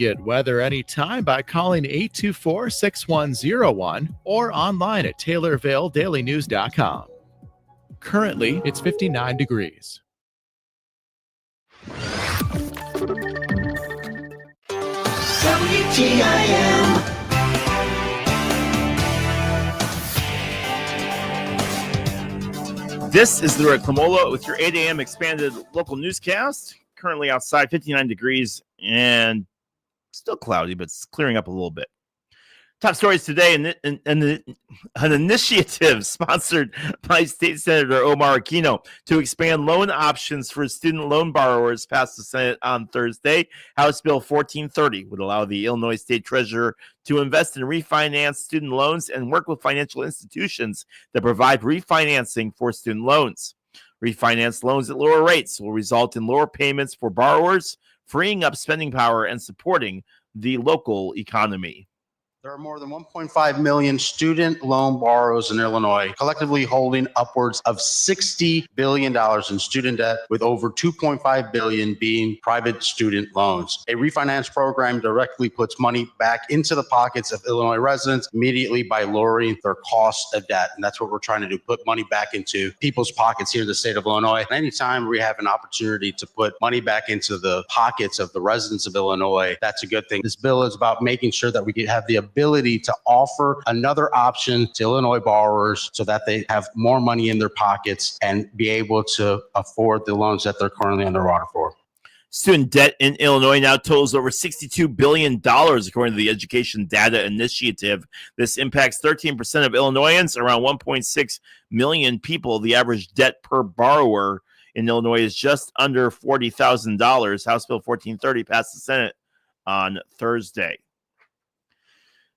Get weather anytime by calling 824-6101 or online at TaylorvilleDailyNews.com. Currently, it's 59 degrees. WTIM. This is Leroy Clamola with your 8 a.m. expanded local newscast. Currently outside, 59 degrees and still cloudy, but it's clearing up a little bit. Top stories today, an initiative sponsored by State Senator Omar Aquino to expand loan options for student loan borrowers passed the Senate on Thursday. House Bill 1430 would allow the Illinois State Treasurer to invest in refinance student loans and work with financial institutions that provide refinancing for student loans. Refinance loans at lower rates will result in lower payments for borrowers, freeing up spending power and supporting the local economy. There are more than 1.5 million student loan borrowers in Illinois, collectively holding upwards of $60 billion in student debt, with over $2.5 billion being private student loans. A refinance program directly puts money back into the pockets of Illinois residents immediately by lowering their cost of debt. And that's what we're trying to do, put money back into people's pockets here in the state of Illinois. And anytime we have an opportunity to put money back into the pockets of the residents of Illinois, that's a good thing. This bill is about making sure that we can have the ability to offer another option to Illinois borrowers so that they have more money in their pockets and be able to afford the loans that they're currently underwater for. Student debt in Illinois now totals over $62 billion, according to the Education Data Initiative. This impacts 13% of Illinoisans, around 1.6 million people. The average debt per borrower in Illinois is just under $40,000. House Bill 1430 passed the Senate on Thursday.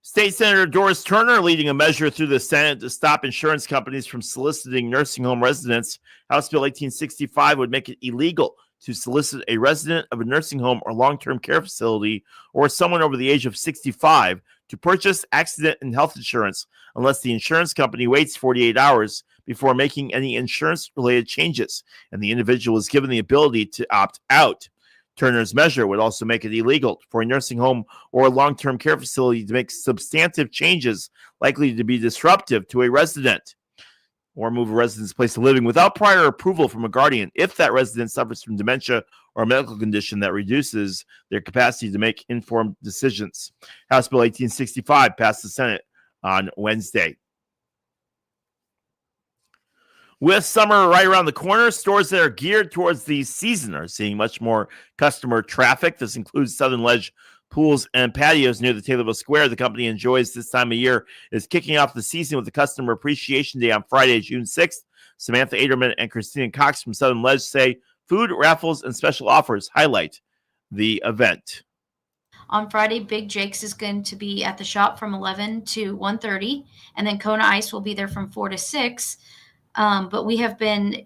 State Senator Doris Turner leading a measure through the Senate to stop insurance companies from soliciting nursing home residents. House Bill 1865 would make it illegal to solicit a resident of a nursing home or long-term care facility or someone over the age of 65 to purchase accident and health insurance unless the insurance company waits 48 hours before making any insurance-related changes, and the individual is given the ability to opt out. Turner's measure would also make it illegal for a nursing home or a long-term care facility to make substantive changes likely to be disruptive to a resident or move a resident's place of living without prior approval from a guardian if that resident suffers from dementia or a medical condition that reduces their capacity to make informed decisions. House Bill 1865 passed the Senate on Wednesday. With summer right around the corner, stores that are geared towards the season are seeing much more customer traffic. This includes Southern Ledge pools and patios near the Taylorville Square. The company enjoys this time of year, is kicking off the season with the Customer Appreciation Day on Friday, June 6th. Samantha Aderman and Christina Cox from Southern Ledge say food, raffles, and special offers highlight the event. On Friday, Big Jake's is going to be at the shop from 11 to 1:30, and then Kona Ice will be there from 4 to 6. But we have been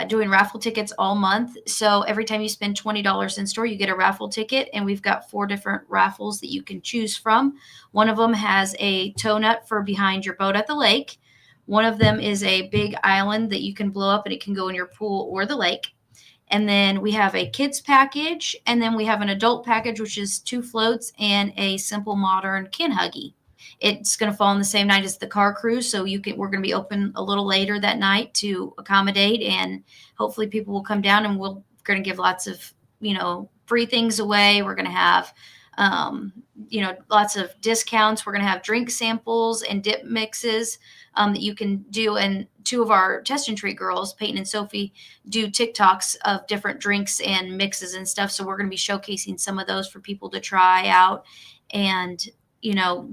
doing raffle tickets all month. So every time you spend $20 in store, you get a raffle ticket. And we've got 4 different raffles that you can choose from. One of them has a tow nut for behind your boat at the lake. One of them is a big island that you can blow up and it can go in your pool or the lake. And then we have a kids package. And then we have an adult package, which is 2 floats and a simple modern Ken Huggy. It's going to fall on the same night as the car cruise, so we're going to be open a little later that night to accommodate, and hopefully people will come down, and we're going to give lots of, free things away. We're going to have, lots of discounts. We're going to have drink samples and dip mixes that you can do, and 2 of our test and treat girls, Peyton and Sophie, do TikToks of different drinks and mixes and stuff, so we're going to be showcasing some of those for people to try out and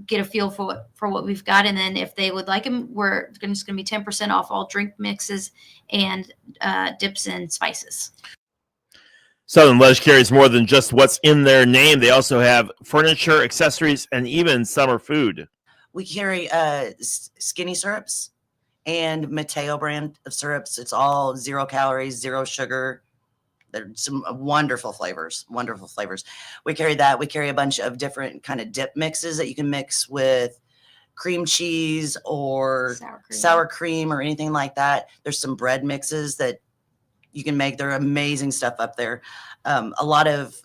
get a feel for what we've got. And then if they would like them, we're just going to be 10% off all drink mixes and dips and spices. Southern Ledge carries more than just what's in their name. They also have furniture, accessories, and even summer food. We carry skinny syrups and Mateo brand of syrups. It's all 0 calories, 0 sugar. There's some wonderful flavors. We carry that. We carry a bunch of different kind of dip mixes that you can mix with cream cheese or sour cream or anything like that. There's some bread mixes that you can make. They're amazing stuff up there. A lot of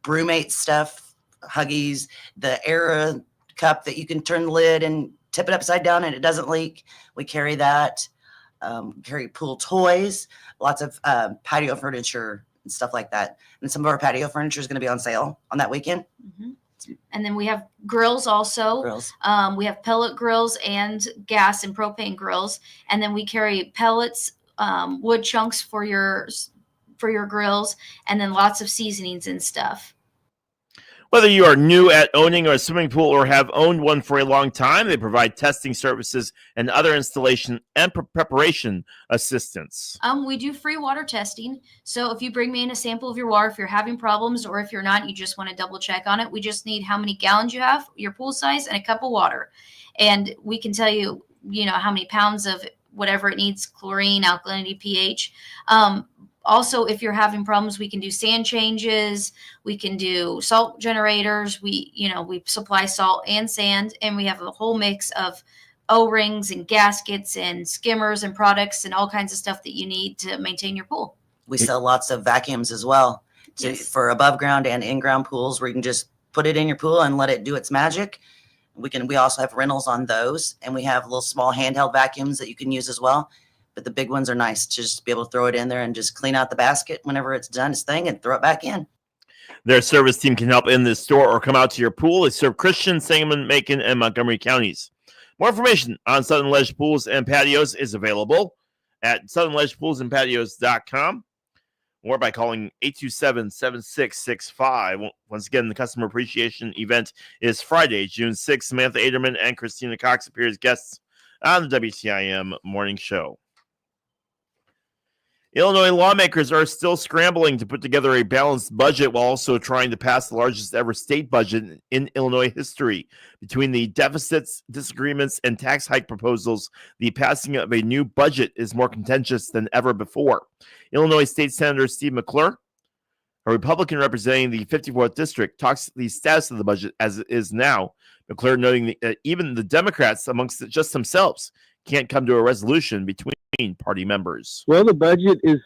Brewmate stuff Huggies, the Era cup that you can turn the lid and tip it upside down and it doesn't leak. We carry that. Carry pool toys, lots of patio furniture and stuff like that. And some of our patio furniture is going to be on sale on that weekend. Mm-hmm. And then we have grills also. Grills. We have pellet grills and gas and propane grills. And then we carry pellets, wood chunks for your grills, and then lots of seasonings and stuff. Whether you are new at owning a swimming pool or have owned one for a long time, they provide testing services and other installation and preparation assistance. We do free water testing. So if you bring me in a sample of your water, if you're having problems or if you're not, you just want to double check on it. We just need how many gallons you have, your pool size, and a cup of water. And we can tell you, how many pounds of whatever it needs, chlorine, alkalinity, pH. Also, if you're having problems, we can do sand changes. We can do salt generators. We supply salt and sand, and we have a whole mix of O-rings and gaskets and skimmers and products and all kinds of stuff that you need to maintain your pool. We sell lots of vacuums as well Yes. for above ground and in-ground pools where you can just put it in your pool and let it do its magic. We also have rentals on those, and we have little small handheld vacuums that you can use as well. But the big ones are nice to just be able to throw it in there and just clean out the basket whenever it's done its thing and throw it back in. Their service team can help in the store or come out to your pool. They serve Christian, Sangamon, Macon, and Montgomery counties. More information on Southern Ledge Pools and Patios is available at southernledgepoolsandpatios.com or by calling 827-7665. Once again, the customer appreciation event is Friday, June 6th. Samantha Aderman and Christina Cox appear as guests on the WTIM Morning Show. Illinois lawmakers are still scrambling to put together a balanced budget while also trying to pass the largest ever state budget in Illinois history. Between the deficits, disagreements, and tax hike proposals, the passing of a new budget is more contentious than ever before. Illinois State Senator Steve McClure, a Republican representing the 54th District, talks the status of the budget as it is now. McClure noting that even the Democrats, amongst just themselves, can't come to a resolution between party members. Well, the budget is,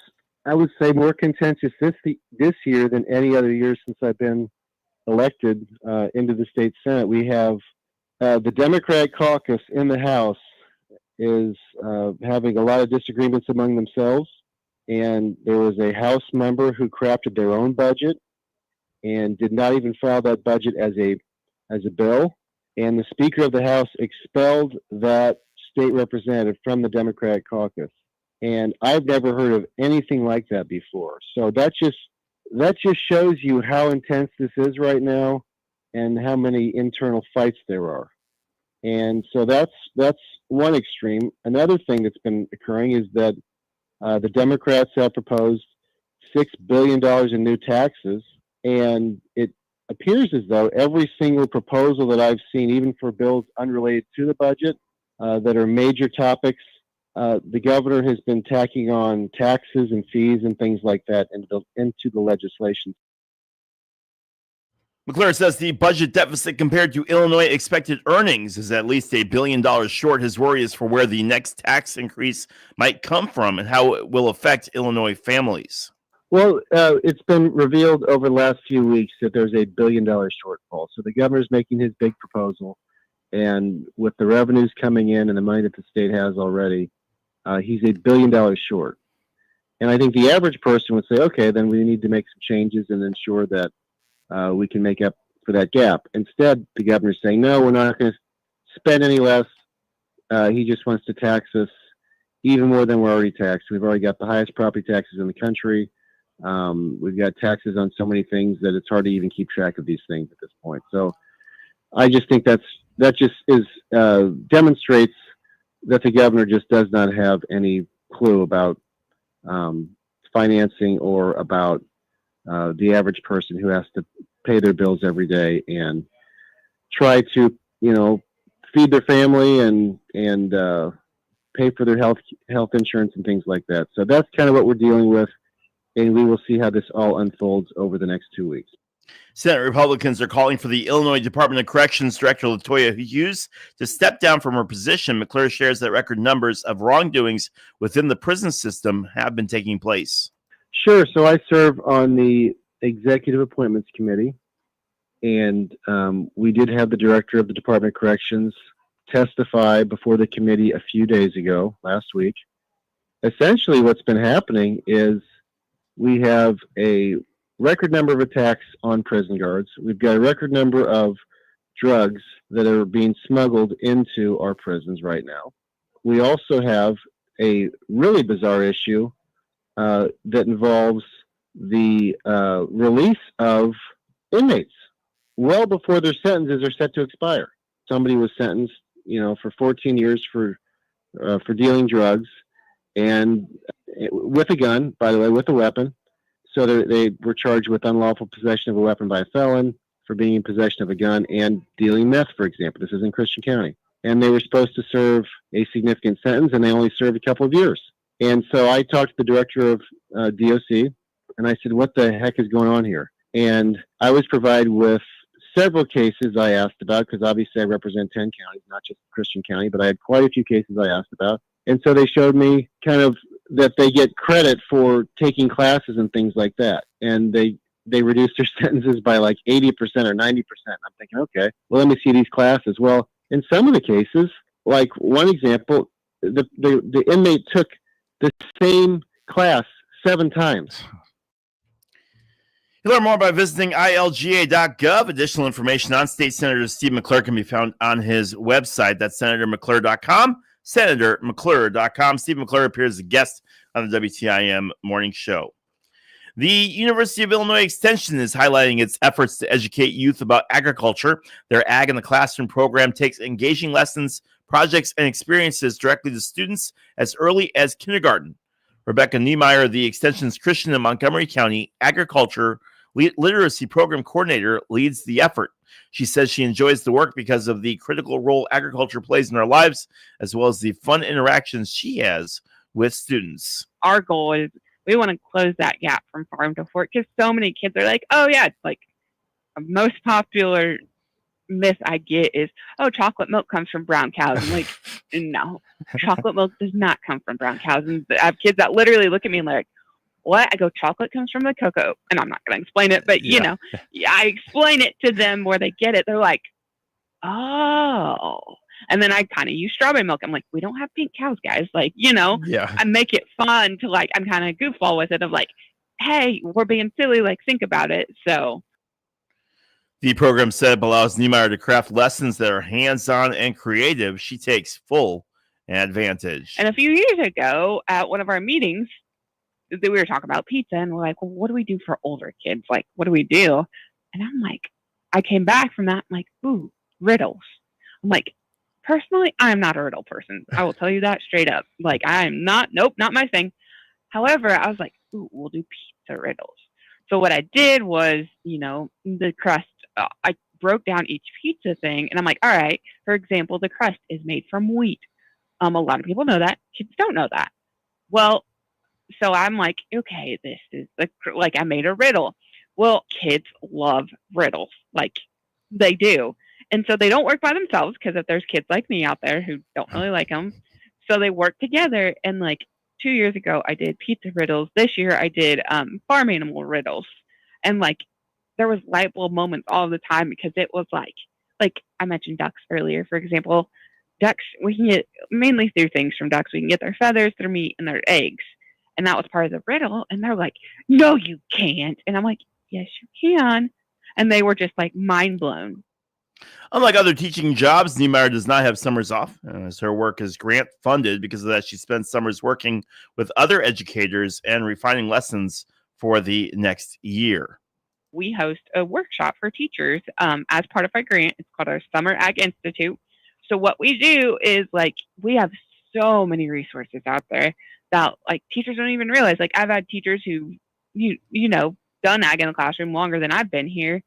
I would say, more contentious this year than any other year since I've been elected into the state Senate. We have the Democrat caucus in the House is having a lot of disagreements among themselves, and there was a House member who crafted their own budget and did not even file that budget as a bill, and the Speaker of the House expelled that state representative from the Democratic caucus. And I've never heard of anything like that before. So that just shows you how intense this is right now and how many internal fights there are. And so that's one extreme. Another thing that's been occurring is that the Democrats have proposed $6 billion in new taxes, and it appears as though every single proposal that I've seen, even for bills unrelated to the budget, that are major topics, the governor has been tacking on taxes and fees and things like that into the legislation. McClure says the budget deficit compared to Illinois expected earnings is at least $1 billion short. His worry is for where the next tax increase might come from and how it will affect Illinois families. Well, it's been revealed over the last few weeks that there's $1 billion shortfall. So the governor's making his big proposal. And with the revenues coming in and the money that the state has already, he's $1 billion short. And I think the average person would say, okay, then we need to make some changes and ensure that we can make up for that gap. Instead, the governor's saying, no, we're not going to spend any less. He just wants to tax us even more than we're already taxed. We've already got the highest property taxes in the country. We've got taxes on so many things that it's hard to even keep track of these things at this point. So I just think that just demonstrates that the governor just does not have any clue about financing or about the average person who has to pay their bills every day and try to, feed their family and pay for their health insurance and things like that. So that's kind of what we're dealing with, and we will see how this all unfolds over the next 2 weeks. Senate Republicans are calling for the Illinois Department of Corrections Director Latoya Hughes to step down from her position. McClure shares that record numbers of wrongdoings within the prison system have been taking place. Sure. So I serve on the Executive Appointments Committee, And we did have the director of the Department of Corrections testify before the committee a few days ago, last week. Essentially, what's been happening is we have a record number of attacks on prison guards. We've got a record number of drugs that are being smuggled into our prisons right now. We also have a really bizarre issue that involves the release of inmates well before their sentences are set to expire. Somebody was sentenced, for 14 years for dealing drugs, and with a gun, by the way, with a weapon. So they were charged with unlawful possession of a weapon by a felon, for being in possession of a gun, and dealing meth, for example. This is in Christian County. And they were supposed to serve a significant sentence, and they only served a couple of years. And so I talked to the director of DOC, and I said, what the heck is going on here? And I was provided with several cases I asked about, because obviously I represent 10 counties, not just Christian County, but I had quite a few cases I asked about. And so they showed me kind of that they get credit for taking classes and things like that. And they reduced their sentences by like 80% or 90%. I'm thinking, okay, well, let me see these classes. Well, in some of the cases, like one example, the inmate took the same class 7 times. You learn more by visiting ilga.gov. Additional information on State Senator Steve McClure can be found on his website. That's senatormcclure.com, senatormcclure.com. Steve McClure appears as a guest on the WTIM Morning Show. The University of Illinois Extension is highlighting its efforts to educate youth about agriculture. Their Ag in the Classroom program takes engaging lessons, projects, and experiences directly to students as early as kindergarten. Rebecca Niemeyer, the Extension's Christian and Montgomery County Agriculture Literacy Program Coordinator, leads the effort. She says she enjoys the work because of the critical role agriculture plays in our lives, as well as the fun interactions she has with students. Our goal is we want to close that gap from farm to fork, because so many kids are like, oh yeah, it's like most popular myth I get is, oh, chocolate milk comes from brown cows. I'm like, no, chocolate milk does not come from brown cows. And I have kids that literally look at me and like, what? I go, chocolate comes from the cocoa. And I'm not going to explain it, but I explain it to them where they get it. They're like, oh. And then I kind of use strawberry milk. I'm like, we don't have pink cows, guys. Like, I make it fun to like, I'm kind of goofball with it of like, hey, we're being silly. Like, think about it. So the program setup allows Niemeyer to craft lessons that are hands-on and creative. She takes full advantage. And a few years ago at one of our meetings, we were talking about pizza, and we're like, well, what do we do for older kids? Like, what do we do? And I'm like, I came back from that, I'm like, ooh, riddles. I'm like, personally, I'm not a riddle person. I will tell you that straight up. Like, I'm not, not my thing. However, I was like, ooh, we'll do pizza riddles. So what I did was, the crust, I broke down each pizza thing, and I'm like, all right, for example, the crust is made from wheat. A lot of people know that. Kids don't know that. Well, so I'm like, okay, this is I made a riddle. Well, kids love riddles. Like, they do. And so they don't work by themselves, because if there's kids like me out there who don't really like them, so they work together. And like 2 years ago, I did pizza riddles. This year, I did farm animal riddles. And like, there was light bulb moments all the time, because it was like I mentioned ducks earlier, for example. Ducks, we can get mainly through things from ducks. We can get their feathers, their meat, and their eggs. And that was part of the riddle. And they're like, no, you can't. And I'm like, yes, you can. And they were just like mind blown. Unlike other teaching jobs, Niemeyer does not have summers off, as her work is grant funded. Because of that, she spends summers working with other educators and refining lessons for the next year. We host a workshop for teachers as part of our grant. It's called our Summer Ag Institute. So what we do is like, we have so many resources out there that like teachers don't even realize. Like, I've had teachers who, done ag in the classroom longer than I've been here,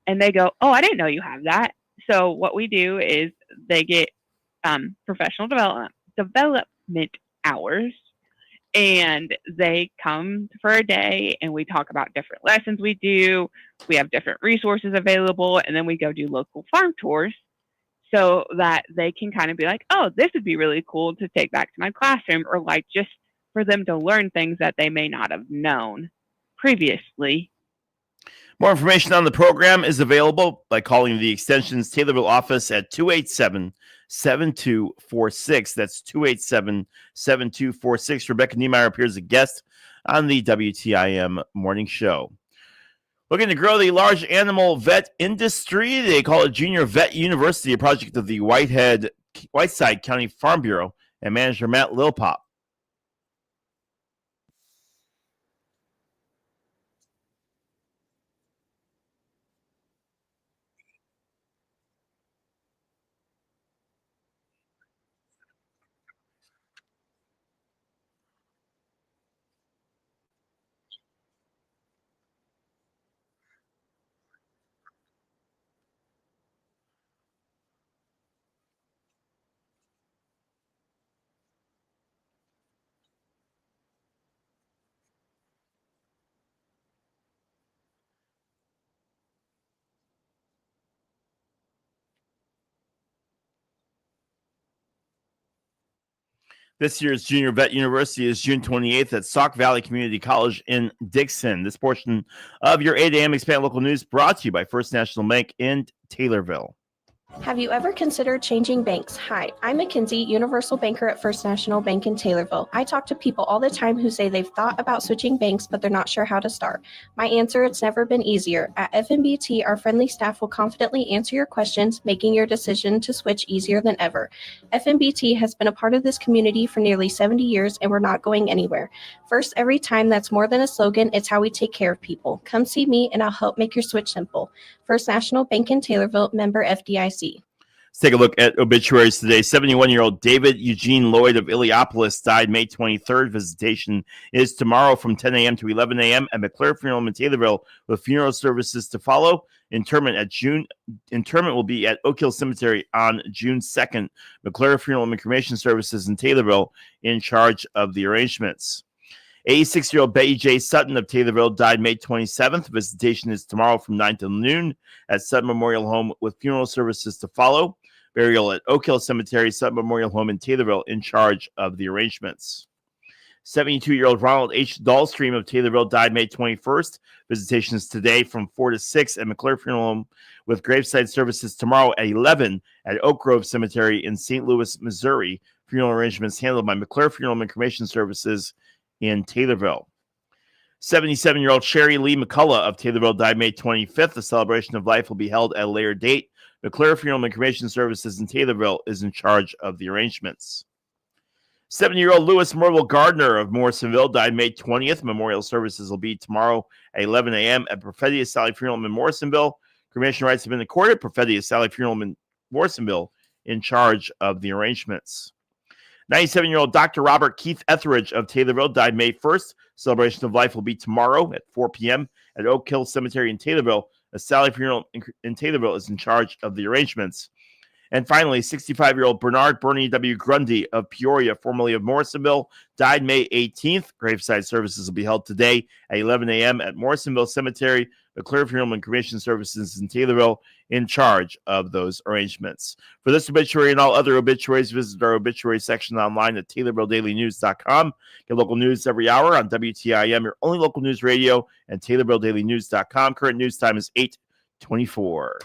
and they go, oh, I didn't know you have that. So what we do is they get professional development hours, and they come for a day, and we talk about different lessons we do. We have different resources available, and then we go do local farm tours, so that they can kind of be like, oh, this would be really cool to take back to my classroom, or like just for them to learn things that they may not have known previously. More information on the program is available by calling the Extension's Taylorville office at 287-7246. That's 287-7246. Rebecca Niemeyer appears as a guest on the WTIM Morning Show. Looking to grow the large animal vet industry, they call it Junior Vet University, a project of the Whiteside County Farm Bureau, and manager Matt Lilpop. This year's Junior Vet University is June 28th at Sauk Valley Community College in Dixon. This portion of your 8 a.m. Expand Local News brought to you by First National Bank in Taylorville. Have you ever considered changing banks? Hi, I'm Mackenzie, Universal Banker at First National Bank in Taylorville. I talk to people all the time who say they've thought about switching banks, but they're not sure how to start. My answer, it's never been easier. At FNBT, our friendly staff will confidently answer your questions, making your decision to switch easier than ever. FNBT has been a part of this community for nearly 70 years, and we're not going anywhere. First, every time, that's more than a slogan, it's how we take care of people. Come see me, and I'll help make your switch simple. First National Bank in Taylorville, member FDIC. Let's take a look at obituaries today. 71-year-old David Eugene Lloyd of Illiopolis died May 23rd. Visitation is tomorrow from 10 a.m. to 11 a.m. at McClure Funeral Home in Taylorville, with funeral services to follow. Interment will be at Oak Hill Cemetery on June 2nd. McClure Funeral and Cremation Services in Taylorville in charge of the arrangements. 86-year-old Betty J. Sutton of Taylorville died May 27th. Visitation is tomorrow from 9 till noon at Sutton Memorial Home, with funeral services to follow. Burial at Oak Hill Cemetery, Sutton Memorial Home in Taylorville in charge of the arrangements. 72-year-old Ronald H. Dahlstream of Taylorville died May 21st. Visitation is today from 4 to 6 at McClure Funeral Home, with graveside services tomorrow at 11 at Oak Grove Cemetery in St. Louis, Missouri. Funeral arrangements handled by McClure Funeral and Cremation Services in Taylorville. 77-year-old Sherry Lee McCullough of Taylorville died May 25th. The celebration of life will be held at a later date. McClure Funeral and Cremation Services in Taylorville is in charge of the arrangements. 70-year-old Lewis Merville Gardner of Morrisonville died May 20th. Memorial services will be tomorrow at 11 a.m. at Prophetia Sally Funeral in Morrisonville. Cremation rights have been accorded. Prophetia Sally Funeral in Morrisonville in charge of the arrangements. 97-year-old Dr. Robert Keith Etheridge of Taylorville died May 1st. Celebration of life will be tomorrow at 4 p.m. at Oak Hill Cemetery in Taylorville. A Sally Funeral in Taylorville is in charge of the arrangements. And finally, 65-year-old Bernard Bernie W. Grundy of Peoria, formerly of Morrisonville, died May 18th. Graveside services will be held today at 11 a.m. at Morrisonville Cemetery. McClure Funeral and Cremation Services in Taylorville in charge of those arrangements. For this obituary and all other obituaries, visit our obituary section online at TaylorvilleDailyNews.com. Get local news every hour on WTIM, your only local news radio, and TaylorvilleDailyNews.com. Current news time is 8:24.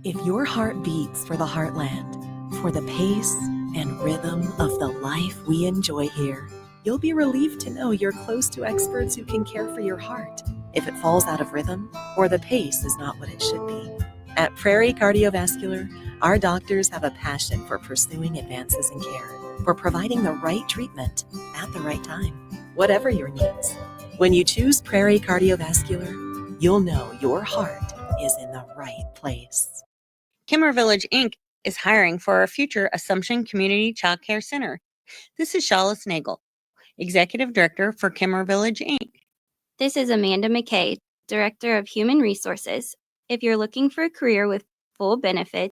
If your heart beats for the heartland, for the pace and rhythm of the life we enjoy here, you'll be relieved to know you're close to experts who can care for your heart if it falls out of rhythm or the pace is not what it should be. At Prairie Cardiovascular, our doctors have a passion for pursuing advances in care, for providing the right treatment at the right time, whatever your needs. When you choose Prairie Cardiovascular, you'll know your heart is in the right place. Kimmer Village, Inc. is hiring for our future Assumption Community Child Care Center. This is Shalis Nagel, Executive Director for Kimmer Village, Inc. This is Amanda McKay, Director of Human Resources. If you're looking for a career with full benefits,